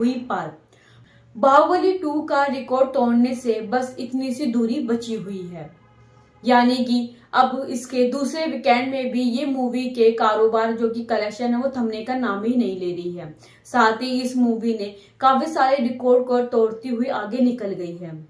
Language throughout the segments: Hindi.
हुई पार। बाहुबली 2 का रिकॉर्ड तोड़ने से बस इतनी सी दूरी बची हुई है, यानी कि अब इसके दूसरे वीकेंड में भी ये मूवी के कारोबार जो कि कलेक्शन है वो थमने का नाम ही नहीं ले रही है। साथ ही इस मूवी ने काफी सारे रिकॉर्ड को तोड़ती हुई आगे निकल गई है।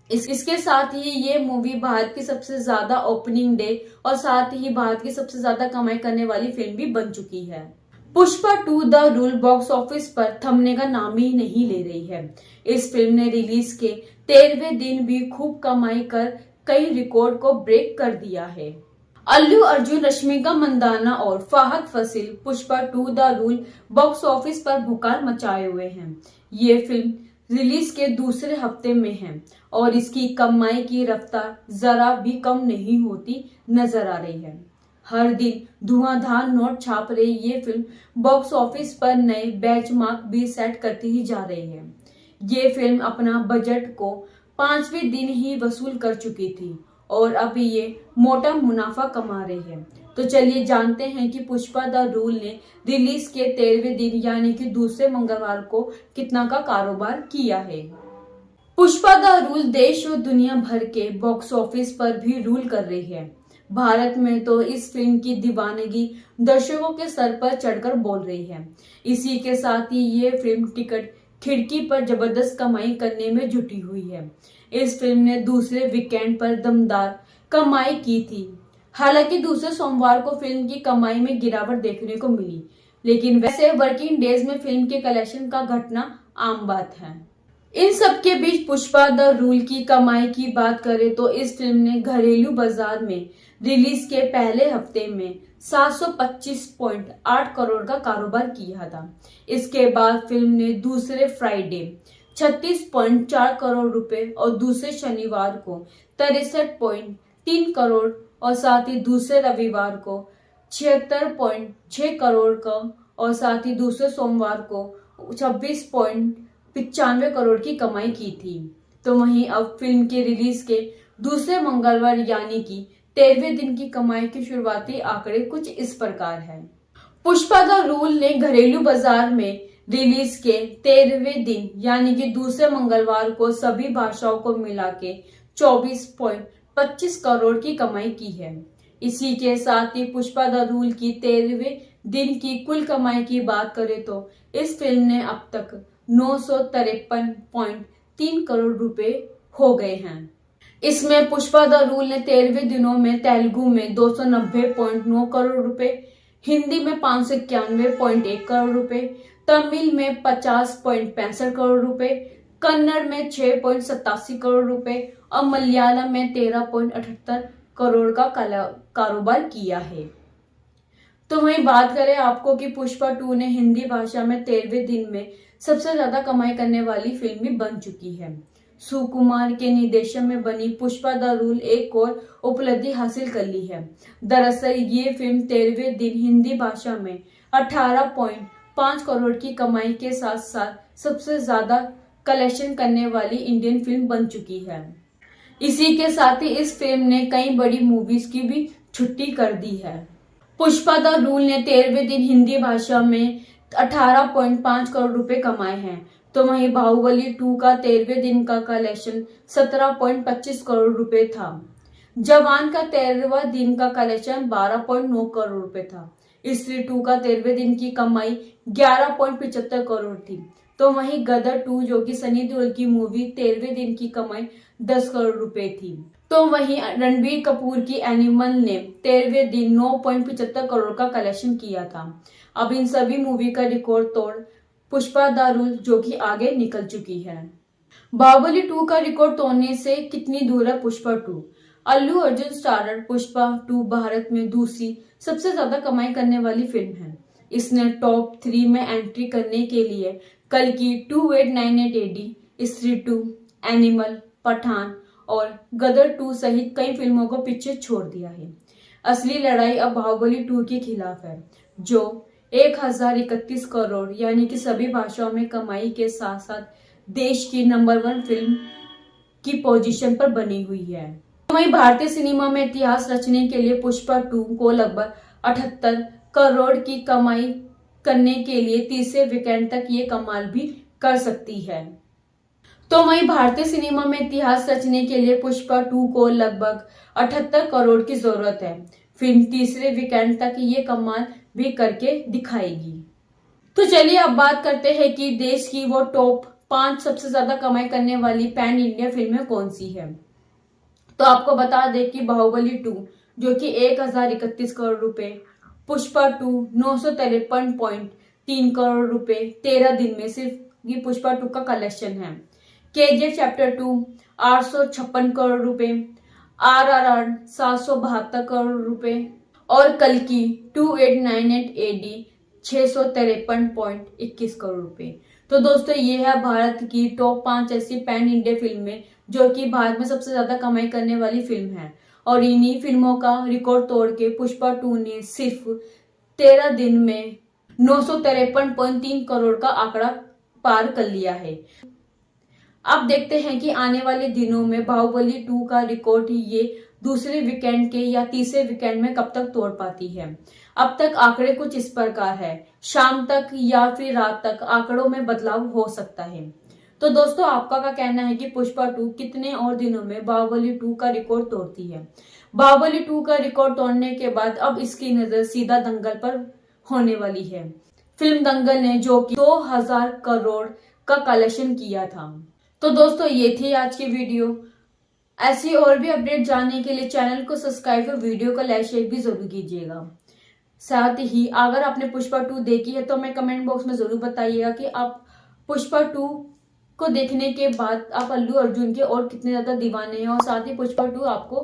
इसके साथ ही ये मूवी भारत की सबसे ज्यादा ओपनिंग डे और साथ ही भारत की सबसे ज्यादा कमाई करने वाली फिल्म भी बन चुकी है। Pushpa 2 the rule box office पर थमने का नाम ही नहीं ले रही है। इस फिल्म ने रिलीज के 13वें दिन भी खूब कमाई कर कई रिकॉर्ड को ब्रेक कर दिया है। अल्लू अर्जुन, रश्मिका मंदाना और Fahad Faasil Pushpa 2 the rule box office पर भुकार मचाए हुए हैं। ये फिल्म रिलीज के दूसरे हफ्ते में है और इसकी कमाई की रफ्तार जरा भी कम नहीं होती नजर आ रही है। हर दिन धुआंधार नोट छाप रही ये फिल्म बॉक्स ऑफिस पर नए बेंचमार्क भी सेट करती ही जा रही है। ये फिल्म अपना बजट को 5वें दिन ही वसूल कर चुकी थी और अब ये मोटा मुनाफा कमा रही है। तो चलिए जानते हैं कि पुष्पा द रूल ने रिलीज के 13वें दिन यानी कि दूसरे मंगलवार को कितना का कारोबार किया है। पुष्पा द रूल देश और दुनिया भर के बॉक्स ऑफिस पर भी रूल कर रही है। भारत में तो इस फिल्म की दीवानगी दर्शकों के सर पर चढ़कर बोल रही है। इसी के साथ ही ये फिल्म टिकट खिड़की पर जबरदस्त कमाई करने में जुटी हुई है। इस फिल्म ने दूसरे वीकेंड पर दमदार कमाई की थी। हालांकि दूसरे सोमवार को फिल्म की कमाई में गिरावट देखने को मिली, लेकिन वैसे वर्किंग डेज में फिल्म के कलेक्शन का घटना आम बात है। इन सब के बीच पुष्पा द रूल की कमाई की बात करें तो इस फिल्म ने घरेलू बाजार में रिलीज के पहले हफ्ते में 725.8 करोड़ का कारोबार किया था। इसके बाद फिल्म ने दूसरे फ्राइडे 36.4 करोड़ रुपए और दूसरे शनिवार को 63.3 करोड़ और साथ ही दूसरे रविवार को 76.6 करोड़ का और साथ ही दूसरे सोमवार को 26.95 करोड़ की कमाई की थी। तो वहीं अब फिल्म के रिलीज के दूसरे मंगलवार यानी कि 13वें दिन की कमाई के शुरुआती आंकड़े कुछ इस प्रकार है। पुष्पा द रूल ने घरेलू बाजार में रिलीज के 13वें दिन यानी कि दूसरे मंगलवार को सभी भाषाओं को मिला के 24.25 करोड़ की कमाई की है। इसी के साथ ही पुष्पा द रूल की 13वें दिन की कुल कमाई की बात करें तो इस फिल्म ने अब तक 953.3 करोड़ रुपए हो गए हैं। इसमें पुष्पा द रूल ने 13वें दिनों में तेलुगु में 290.9 करोड़ रुपए, हिंदी में 591.1 करोड़ रुपए, तमिल में 50.65 करोड़ रुपए, कन्नड़ में 6.87 करोड़ रुपए और मलयालम में 13.78 करोड़ का कारोबार किया है। तो वहीं बात करें आपको कि पुष्पा 2 ने हिंदी भाषा में 13वें दिन में सबसे ज्यादा कमाई करने वाली फिल्म भी बन चुकी है। सुकुमार के निर्देशन में बनी पुष्पा द रूल एक और उपलब्धि हासिल कर ली है। दरअसल ये फिल्म 13वें दिन हिंदी भाषा में 18.5 करोड़ की कमाई के साथ साथ सबसे ज्यादा कलेक्शन करने वाली इंडियन फिल्म बन चुकी है। इसी के साथ ही इस फिल्म ने कई बड़ी मूवीज की भी छुट्टी कर दी है। पुष्पा द रूल ने 13वें दिन हिंदी भाषा में 18.5 करोड़ रुपए कमाए हैं। तो वहीं बाहुबली 2 का 13वें दिन का कलेक्शन 17.25 करोड़ रुपए था। जवान का 13वां दिन का कलेक्शन 12.9 करोड़ रुपए था। स्त्री 2 का 13वें दिन की कमाई 11.75 करोड़ थी। तो वहीं गदर 2 जो कि सनी देओल की मूवी 13वें दिन की कमाई 10 करोड़ रुपए थी। तो वहीं रणबीर कपूर की एनिमल ने 13वें दिन 9.75 करोड़ का कलेक्शन किया था। अब इन सभी मूवी का रिकॉर्ड तोड़ पुष्पा द रूल जो कि आगे निकल चुकी है। बाहुबली 2 का रिकॉर्ड तोड़ने से कितनी दूर है पुष्पा 2? अल्लू अर्जुन स्टारर पुष्पा 2 भारत में दूसरी सबसे ज्यादा कमाई करने वाली फिल्म है। इसने टॉप 3 में एंट्री करने के लिए कल की 2898 AD, स्त्री 2, एनिमल, पठान और गदर 2 सहित कई फिल्मों को पीछे छोड़ दिया है। असली लड़ाई अब बाहुबली 2 के खिलाफ है जो 1031 करोड़ यानी कि सभी भाषाओं में कमाई के साथ साथ देश की नंबर 1 फिल्म की पोजीशन पर बनी हुई है। वहीं भारतीय सिनेमा में इतिहास रचने के लिए पुष्पा 2 को लगभग 78 करोड़ की कमाई करने के लिए तीसरे वीकेंड तक ये कमाल भी कर सकती है। तो वहीं भारतीय सिनेमा में इतिहास रचने के लिए पुष्पा 2 को लगभग 78 करोड़ की जरूरत है। फिल्म तीसरे वीकेंड तक ये कमाल भी करके दिखाएगी। तो चलिए अब बात करते हैं कि देश की वो टॉप 5 सबसे ज्यादा कमाई करने वाली पैन इंडिया फिल्में कौन सी है। तो आपको बता दें कि बाहुबली 2 जो कि 1031 करोड़ रुपए, पुष्पा 2 953.3 करोड़ रुपए 13 दिन में सिर्फ ये पुष्पा 2 का कलेक्शन है। केजीएफ चैप्टर 2 856 करोड़ रुपए, RRR 772 करोड़ रुपए और कल्कि 2898 AD 653.21 करोड़ रुपए। तो दोस्तों ये है भारत की टॉप 5 ऐसी पैन इंडिया फिल्में जो कि भारत में सबसे ज्यादा कमाई करने वाली फिल्म है। और इन्हीं फिल्मों का रिकॉर्ड तोड़ के पुष्पा 2 ने सिर्फ 13 दिन में 953.3 करोड़ का आंकड़ा पार कर लिया है। अब देखते हैं कि आने वाले दिनों में बाहुबली 2 का रिकॉर्ड ये दूसरे वीकेंड के या तीसरे वीकेंड में कब तक तोड़ पाती है। अब तक आंकड़े कुछ इस प्रकार है, शाम तक या फिर रात तक आंकड़ों में बदलाव हो सकता है। तो दोस्तों आपका क्या कहना है कि पुष्पा 2 कितने और दिनों में बाहुबली 2 का रिकॉर्ड तोड़ती है। बाहुबली 2 का रिकॉर्ड तोड़ने के बाद अब इसकी नजर सीधा दंगल पर होने वाली है। फिल्म दंगल ने जो कि 2000 करोड़ का कलेक्शन किया था। तो दोस्तों ये थी आज की वीडियो। ऐसी और भी अपडेट जानने के लिए चैनल को सब्सक्राइब और वीडियो को लाइक शेयर भी जरूर कीजिएगा। साथ ही अगर आपने पुष्पा 2 देखी है तो हमें कमेंट बॉक्स में जरूर बताइएगा कि आप पुष्पा 2 को देखने के बाद आप अल्लू अर्जुन के और कितने ज्यादा दीवाने हैं और साथ ही पुष्पा 2 आपको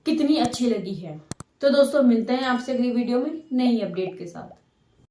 कितनी अच्छी लगी है। तो दोस्तों मिलते हैं आपसे अगली वीडियो में नई अपडेट के साथ।